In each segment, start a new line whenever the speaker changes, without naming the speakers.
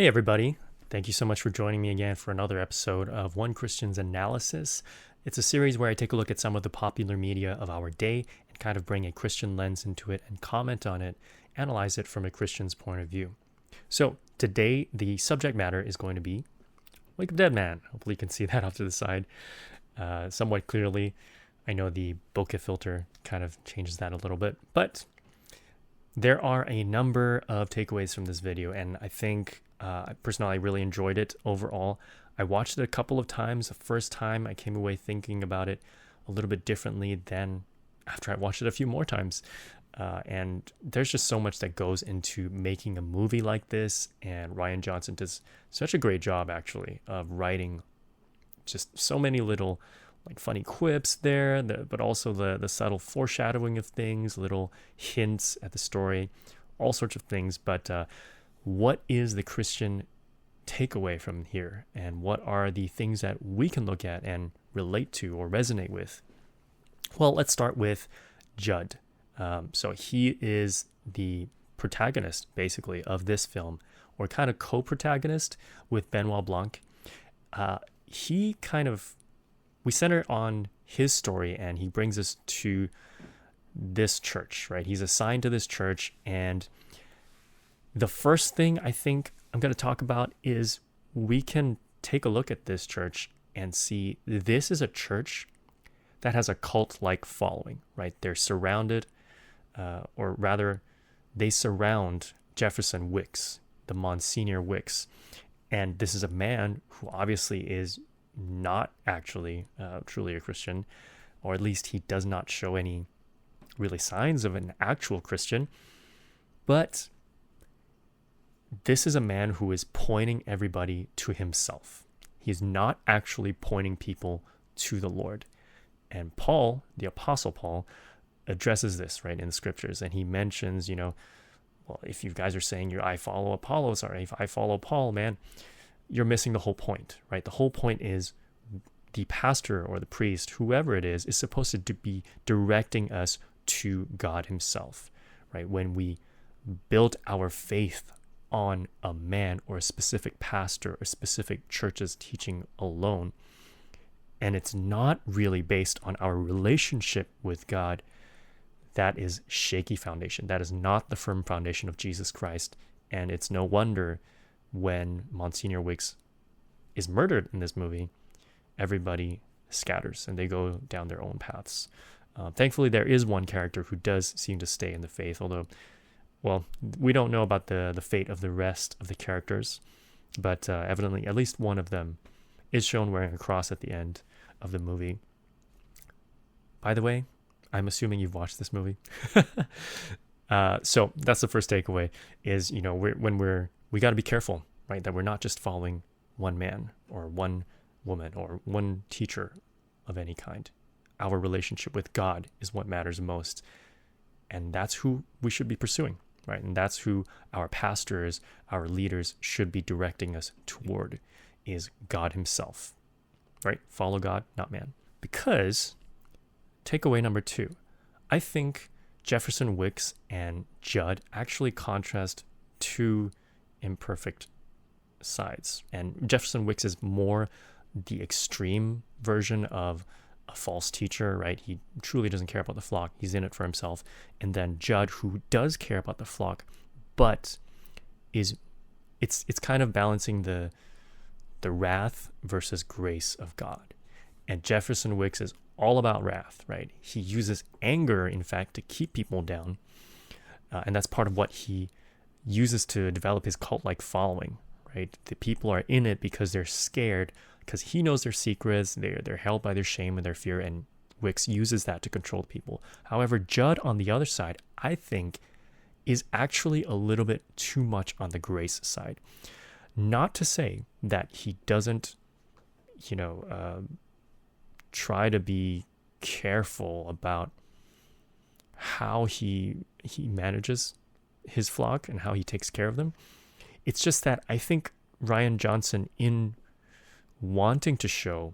Hey, everybody. Thank you so much for joining me again for another episode of One Christian's Analysis. It's a series where I take a look at some of the popular media of our day and kind of bring a Christian lens into it and comment on it, analyze it from a Christian's point of view. So today, the subject matter is going to be Wake of Dead Man. Hopefully you can see that off to the side somewhat clearly. I know the bokeh filter kind of changes that a little bit, but there are a number of takeaways from this video, and I think personally I really enjoyed it overall. I watched it a couple of times. The first time I came away thinking about it a little bit differently than after I watched it a few more times. And there's just so much that goes into making a movie like this, and Rian Johnson does such a great job actually of writing just so many little like funny quips there, but also the subtle foreshadowing of things, little hints at the story, all sorts of things. But what is the Christian takeaway from here? And what are the things that we can look at and relate to or resonate with? Well, let's start with Jud. So he is the protagonist, basically, of this film, or kind of co-protagonist with Benoit Blanc. He kind of, we center on his story, and he brings us to this church, right? He's assigned to this church, and the first thing I think I'm going to talk about is we can take a look at this church and see this is a church that has a cult-like following, right? They're surrounded, or rather, they surround Jefferson Wicks, the Monsignor Wicks. And this is a man who obviously is not actually truly a Christian, or at least he does not show any really signs of an actual Christian. But this is a man who is pointing everybody to himself. He's not actually pointing people to the Lord. And Paul, the Apostle Paul, addresses this, right, in the scriptures. And he mentions, well, if you guys are saying I follow Apollos, or if I follow Paul, man, you're missing the whole point, right? The whole point is the pastor or the priest, whoever it is supposed to be directing us to God himself, right? When we build our faith on a man or a specific pastor or specific church's teaching alone, and it's not really based on our relationship with God, that is shaky foundation. That is not the firm foundation of Jesus Christ. And it's no wonder when Monsignor Wicks is murdered in this movie, everybody scatters and they go down their own paths. Thankfully, there is one character who does seem to stay in the faith, although, well, we don't know about the fate of the rest of the characters, but evidently at least one of them is shown wearing a cross at the end of the movie. By the way, I'm assuming you've watched this movie. So that's the first takeaway is, we got to be careful, right? That we're not just following one man or one woman or one teacher of any kind. Our relationship with God is what matters most. And that's who we should be pursuing, right? And that's who our pastors, our leaders should be directing us toward, is God himself, right? Follow God, not man. Because takeaway number 2, I think Jefferson Wicks and Jud actually contrast two imperfect sides. And Jefferson Wicks is more the extreme version of a false teacher, right? He truly doesn't care about the flock. He's in it for himself. And then Jud, who does care about the flock, but it's kind of balancing the wrath versus grace of God. And Jefferson Wicks is all about wrath, right? He uses anger, in fact, to keep people down. And that's part of what he uses to develop his cult-like following, right? The people are in it because they're scared, because he knows their secrets, they're held by their shame and their fear, and Wicks uses that to control people. However, Jud, on the other side, I think, is actually a little bit too much on the grace side. Not to say that he doesn't, try to be careful about how he manages his flock and how he takes care of them. It's just that I think Rian Johnson, in wanting to show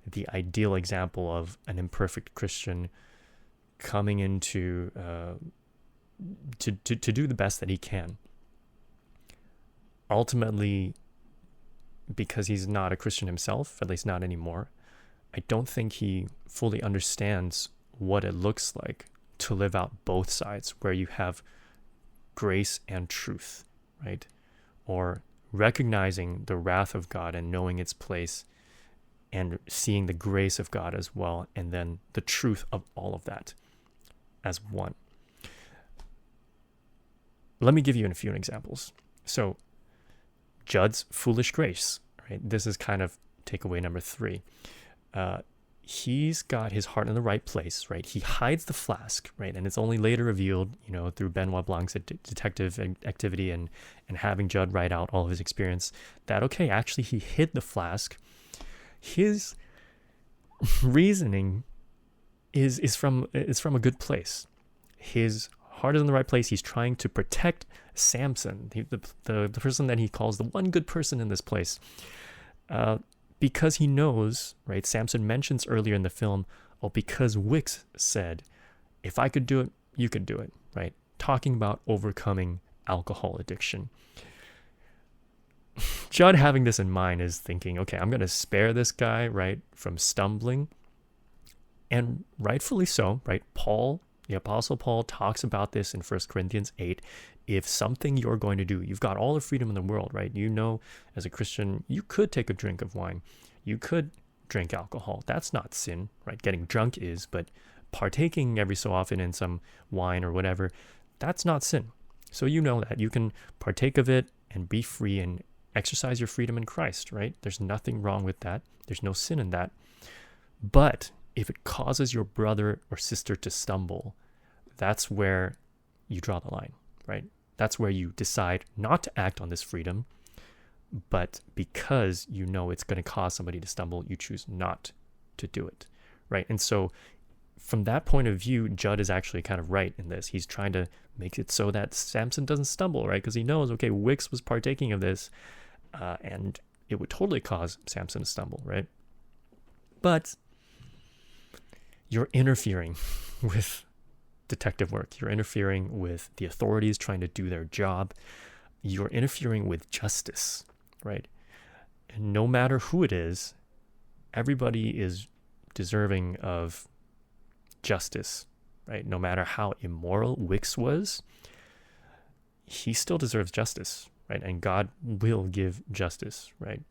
the ideal example of an imperfect Christian coming into to do the best that he can, ultimately, because he's not a Christian himself, at least not anymore, I don't think he fully understands what it looks like to live out both sides, where you have grace and truth, right? Or recognizing the wrath of God and knowing its place, and seeing the grace of God as well, and then the truth of all of that as one. Let me give you a few examples. So Jud's foolish grace, right? This is kind of takeaway number 3. He's got his heart in the right place, right? He hides the flask, right? And it's only later revealed, through Benoit Blanc's detective activity and having Jud write out all of his experience, that, okay, actually he hid the flask. His reasoning is from a good place. His heart is in the right place. He's trying to protect Samson, the person that he calls the one good person in this place. Because he knows, right? Samson mentions earlier in the film, because Wicks said, if I could do it, you could do it, right? Talking about overcoming alcohol addiction. Jud, having this in mind, is thinking, okay, I'm going to spare this guy, right, from stumbling. And rightfully so, right? The Apostle Paul talks about this in 1 Corinthians 8. If something you're going to do, you've got all the freedom in the world, right? As a Christian, you could take a drink of wine. You could drink alcohol. That's not sin, right? Getting drunk is, but partaking every so often in some wine or whatever, that's not sin. So you know that. You can partake of it and be free and exercise your freedom in Christ, right? There's nothing wrong with that. There's no sin in that. But if it causes your brother or sister to stumble, that's where you draw the line, right? That's where you decide not to act on this freedom, but because you know it's going to cause somebody to stumble, you choose not to do it, right? And so from that point of view, Jud is actually kind of right in this. He's trying to make it so that Samson doesn't stumble, right? Because he knows, okay, Wicks was partaking of this, and it would totally cause Samson to stumble, right? But you're interfering with detective work. You're interfering with the authorities trying to do their job. You're interfering with justice, right? And no matter who it is, everybody is deserving of justice, right? No matter how immoral Wicks was, he still deserves justice, right? And God will give justice, right?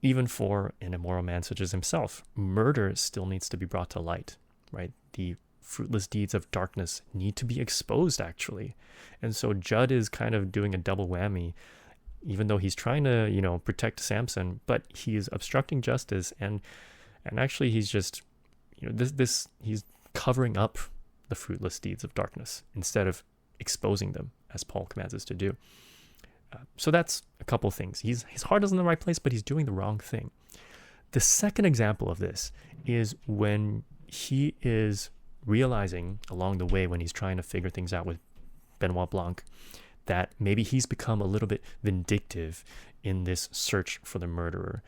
Even for an immoral man such as himself, murder still needs to be brought to light, right? The fruitless deeds of darkness need to be exposed, actually. And so Jud is kind of doing a double whammy, even though he's trying to, protect Samson, but he is obstructing justice, and actually he's just, he's covering up the fruitless deeds of darkness instead of exposing them, as Paul commands us to do. So that's a couple things. His heart is in the right place, but he's doing the wrong thing. The second example of this is when he is realizing along the way, when he's trying to figure things out with Benoit Blanc, that maybe he's become a little bit vindictive in this search for the murderer.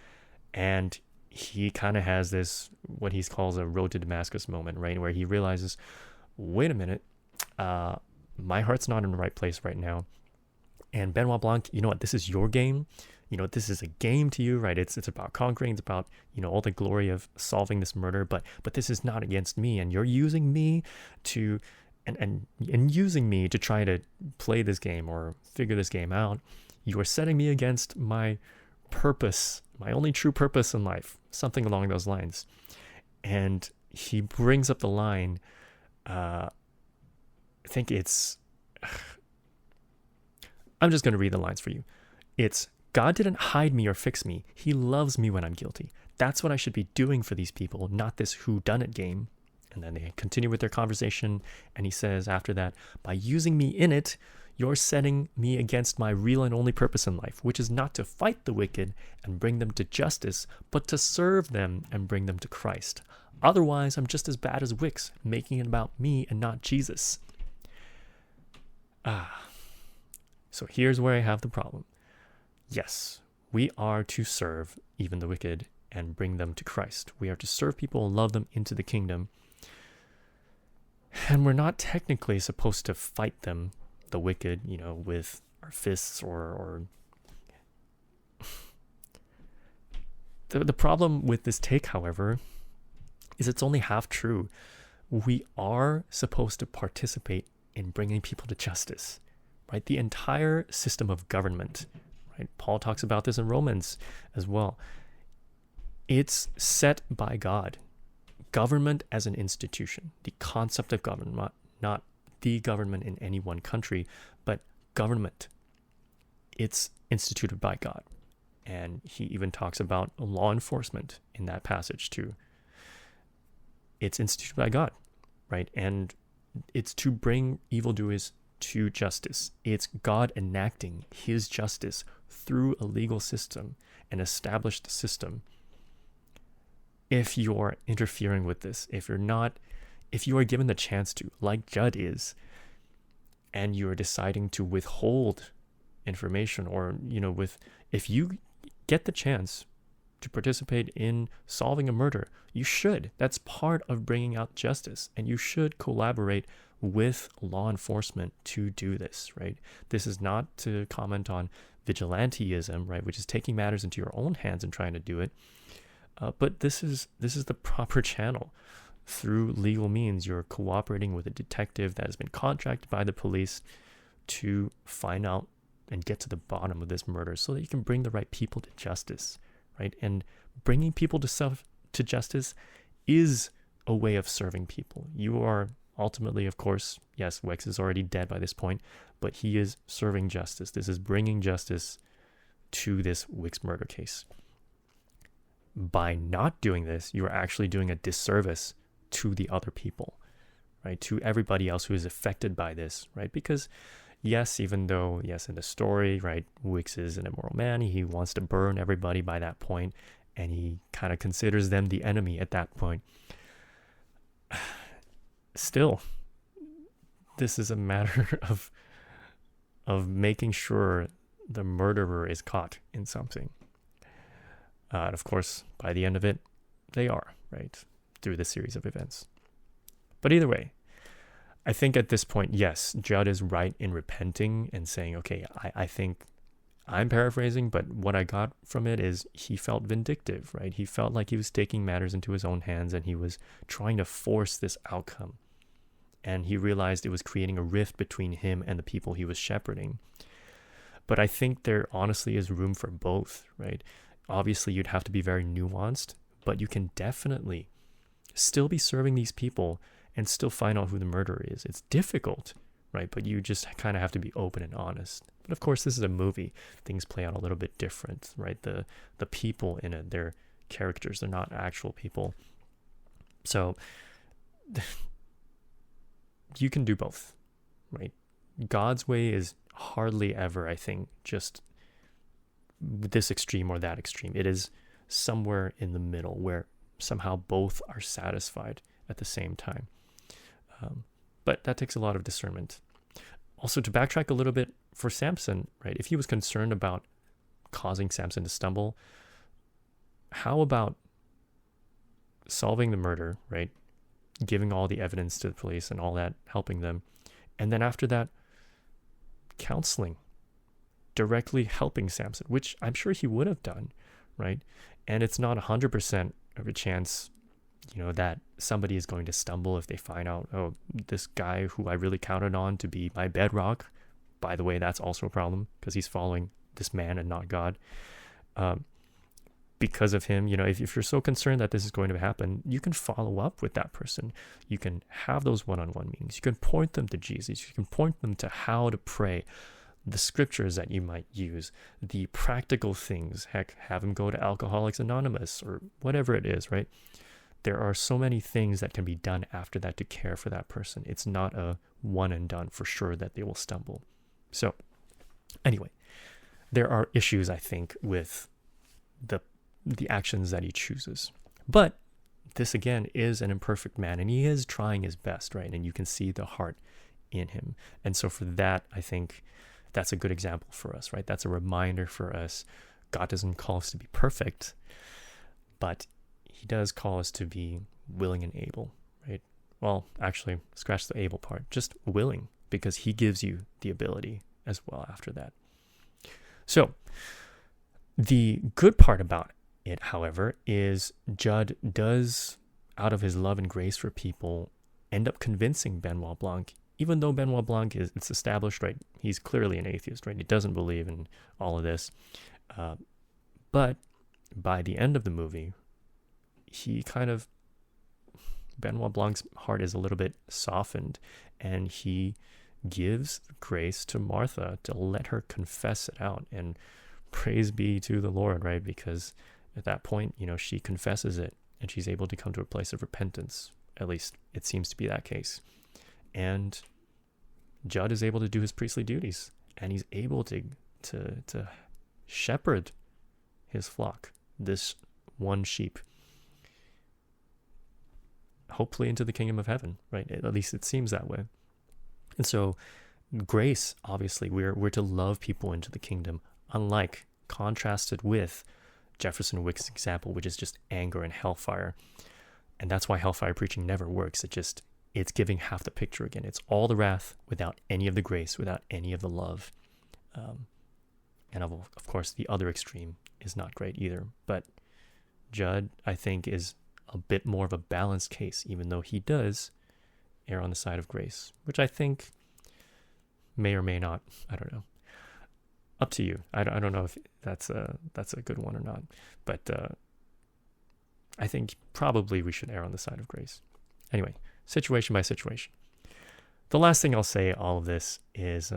And he kind of has this, what he calls a road to Damascus moment, right? Where he realizes, wait a minute, my heart's not in the right place right now. And Benoit Blanc, you know what? This is your game. This is a game to you, right? It's about conquering. It's about, all the glory of solving this murder. But this is not against me. And you're using me to, and using me to try to play this game or figure this game out. You are setting me against my purpose, my only true purpose in life, something along those lines. And he brings up the line, I think it's, I'm just going to read the lines for you. It's, God didn't hide me or fix me. He loves me when I'm guilty. That's what I should be doing for these people, not this whodunit game. And then they continue with their conversation. And he says after that, by using me in it, you're setting me against my real and only purpose in life, which is not to fight the wicked and bring them to justice, but to serve them and bring them to Christ. Otherwise, I'm just as bad as Wicks, making it about me and not Jesus. So here's where I have the problem. Yes, we are to serve even the wicked and bring them to Christ. We are to serve people and love them into the kingdom. And we're not technically supposed to fight them, the wicked, with our fists or The problem with this take, however, is it's only half true. We are supposed to participate in bringing people to justice, right? The entire system of government, right? Paul talks about this in Romans as well. It's set by God. Government as an institution, the concept of government, not the government in any one country, but government. It's instituted by God. And he even talks about law enforcement in that passage too. It's instituted by God, right? And it's to bring evildoers to justice. It's God enacting his justice through a legal system, an established system. If you're interfering with this, if you are given the chance to, like Jud is, and you're deciding to withhold information, or, if you get the chance to participate in solving a murder, you should. That's part of bringing out justice, and you should collaborate with law enforcement to do this, right? This is not to comment on vigilanteism, right, which is taking matters into your own hands and trying to do it. But this is the proper channel. Through legal means, you're cooperating with a detective that has been contracted by the police to find out and get to the bottom of this murder so that you can bring the right people to justice, right? And bringing people to justice is a way of serving people. You are ultimately, of course, yes, Wex is already dead by this point, but he is serving justice. This is bringing justice to this Wix murder case. By not doing this, you are actually doing a disservice to the other people, right? To everybody else who is affected by this, right? Because yes, even though, yes, in the story, right, Wix is an immoral man, he wants to burn everybody by that point, and he kind of considers them the enemy at that point. Still, this is a matter of making sure the murderer is caught in something. And of course, by the end of it, they are, right, through the series of events. But either way, I think at this point, yes, Jud is right in repenting and saying, okay, I think I'm paraphrasing, but what I got from it is he felt vindictive, right? He felt like he was taking matters into his own hands and he was trying to force this outcome. And he realized it was creating a rift between him and the people he was shepherding. But I think there honestly is room for both, right? Obviously, you'd have to be very nuanced, but you can definitely still be serving these people and still find out who the murderer is. It's difficult, right? But you just kind of have to be open and honest. But of course, this is a movie. Things play out a little bit different, right? The people in it, they're characters. They're not actual people. So you can do both, right? God's way is hardly ever, I think, just this extreme or that extreme. It is somewhere in the middle where somehow both are satisfied at the same time. But that takes a lot of discernment. Also, to backtrack a little bit for Samson, right? If he was concerned about causing Samson to stumble, how about solving the murder, right? Giving all the evidence to the police and all that, helping them. And then after that, counseling, directly helping Samson, which I'm sure he would have done, right? And it's not 100% of a chance, that somebody is going to stumble if they find out, oh, this guy who I really counted on to be my bedrock, by the way, that's also a problem because he's following this man and not God. Because of him, if you're so concerned that this is going to happen, you can follow up with that person. You can have those one-on-one meetings. You can point them to Jesus. You can point them to how to pray, the scriptures that you might use, the practical things. Heck, have them go to Alcoholics Anonymous or whatever it is, right? There are so many things that can be done after that to care for that person. It's not a one and done for sure that they will stumble. So anyway, there are issues, I think, with the actions that he chooses. But this, again, is an imperfect man, and he is trying his best, right? And you can see the heart in him. And so for that, I think that's a good example for us, right? That's a reminder for us. God doesn't call us to be perfect, but he does call us to be willing and able, right? Well, actually, scratch the able part, just willing, because he gives you the ability as well after that. So the good part about it, however, is Jud does, out of his love and grace for people, end up convincing Benoit Blanc, even though Benoit Blanc it's established, right? He's clearly an atheist, right? He doesn't believe in all of this. But by the end of the movie, Benoit Blanc's heart is a little bit softened, and he gives grace to Martha to let her confess it out. And praise be to the Lord, right? Because at that point, she confesses it, and she's able to come to a place of repentance. At least it seems to be that case. And Jud is able to do his priestly duties, and he's able to shepherd his flock, this one sheep, hopefully into the kingdom of heaven, right? At least it seems that way. And so grace, obviously, we're to love people into the kingdom, unlike contrasted with Jefferson Wick's example, which is just anger and hellfire. And that's why hellfire preaching never works. It's giving half the picture again. It's all the wrath without any of the grace, without any of the love. And of course, the other extreme is not great either. But Jud, I think, is a bit more of a balanced case, even though he does err on the side of grace, which I think may or may not. I don't know. Up to you. I don't know if that's a good one or not. But I think probably we should err on the side of grace. Anyway, situation by situation. The last thing I'll say all of this is,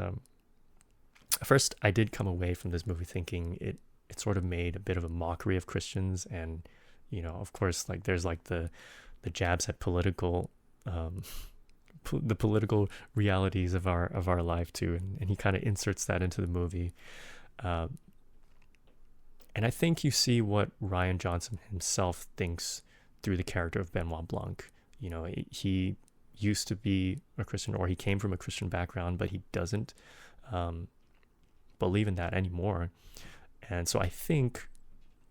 first, I did come away from this movie thinking it sort of made a bit of a mockery of Christians, and of course, like there's like the jabs at political, the political realities of our life too, and he kind of inserts that into the movie, and I think you see what Rian Johnson himself thinks through the character of Benoit Blanc. He used to be a Christian, or he came from a Christian background, but he doesn't believe in that anymore. And so I think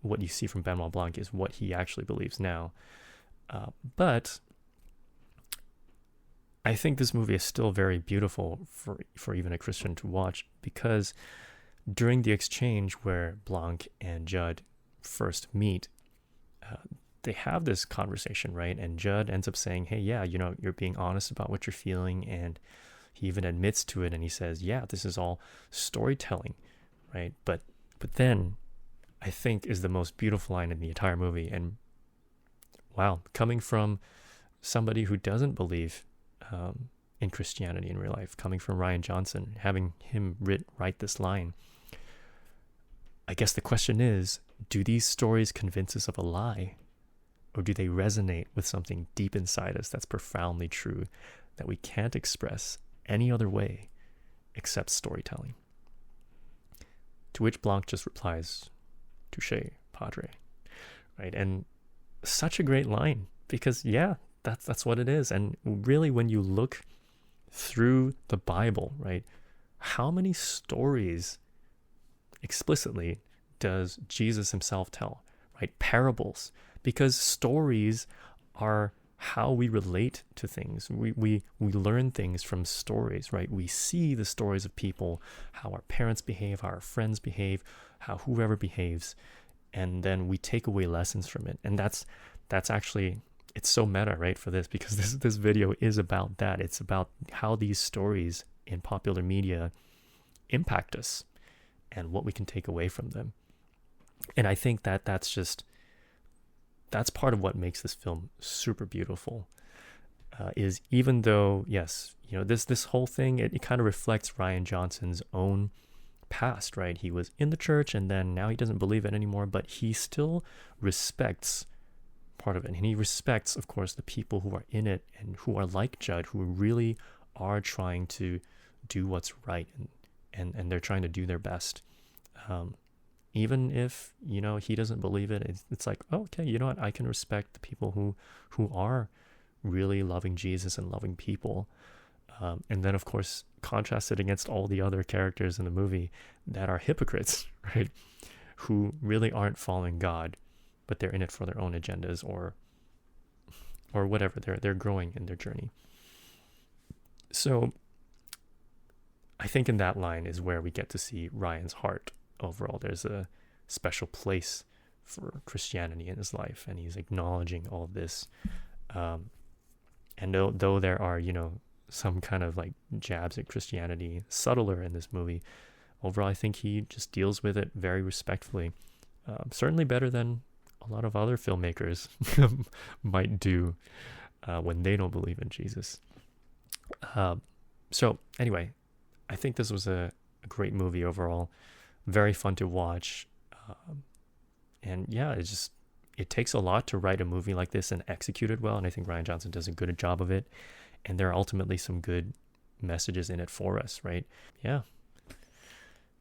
what you see from Benoit Blanc is what he actually believes now. But I think this movie is still very beautiful for even a Christian to watch, because during the exchange where Blanc and Jud first meet, they have this conversation, right? And Jud ends up saying, hey, yeah, you're being honest about what you're feeling. And he even admits to it, and he says, yeah, this is all storytelling, right? But then I think is the most beautiful line in the entire movie. And wow, coming from somebody who doesn't believe in Christianity in real life, coming from Rian Johnson, having him write this line, I guess the question is, do these stories convince us of a lie? Or do they resonate with something deep inside us that's profoundly true, that we can't express any other way except storytelling? To which Blanc just replies, touché, padre, right? And such a great line, because yeah, that's what it is. And really, when you look through the Bible, right, how many stories explicitly does Jesus himself tell, right? Parables, because stories are how we relate to things. We learn things from stories, right? We see the stories of people, how our parents behave, how our friends behave, how whoever behaves, and then we take away lessons from it. And that's actually, it's so meta, right, for this, because this video is about that. It's about how these stories in popular media impact us and what we can take away from them. And I think that's part of what makes this film super beautiful, is even though, yes, this whole thing, it kind of reflects Rian Johnson's own past, right? He was in the church, and then now he doesn't believe it anymore, but he still respects part of it. And he respects, of course, the people who are in it and who are like Jud, who really are trying to do what's right, and they're trying to do their best. Even if, he doesn't believe it, it's like, oh, okay, you know what? I can respect the people who are really loving Jesus and loving people. And then, of course, contrast it against all the other characters in the movie that are hypocrites, right? Who really aren't following God, but they're in it for their own agendas or whatever. They're growing in their journey. So I think in that line is where we get to see Ryan's heart overall. There's a special place for Christianity in his life, and he's acknowledging all of this. And though there are, some kind of like jabs at Christianity, subtler in this movie, overall I think he just deals with it very respectfully. Certainly better than a lot of other filmmakers might do when they don't believe in Jesus. So anyway, I think this was a great movie overall, very fun to watch. And yeah, it takes a lot to write a movie like this and execute it well, and I think Rian Johnson does a good job of it, and there are ultimately some good messages in it for us, right? Yeah.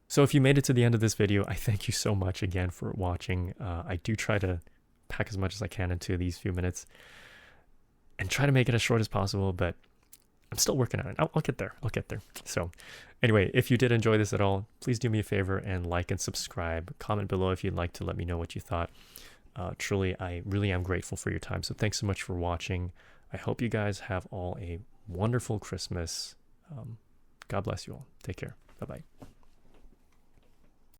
So if you made it to the end of this video, I thank you so much again for watching. I do try to pack as much as I can into these few minutes and try to make it as short as possible, but I'm still working on it. I'll get there. So anyway, if you did enjoy this at all, please do me a favor and like and subscribe. Comment below if you'd like to let me know what you thought. Truly, I really am grateful for your time. So thanks so much for watching. I hope you guys have all a wonderful Christmas. God bless you all. Take care. Bye-bye.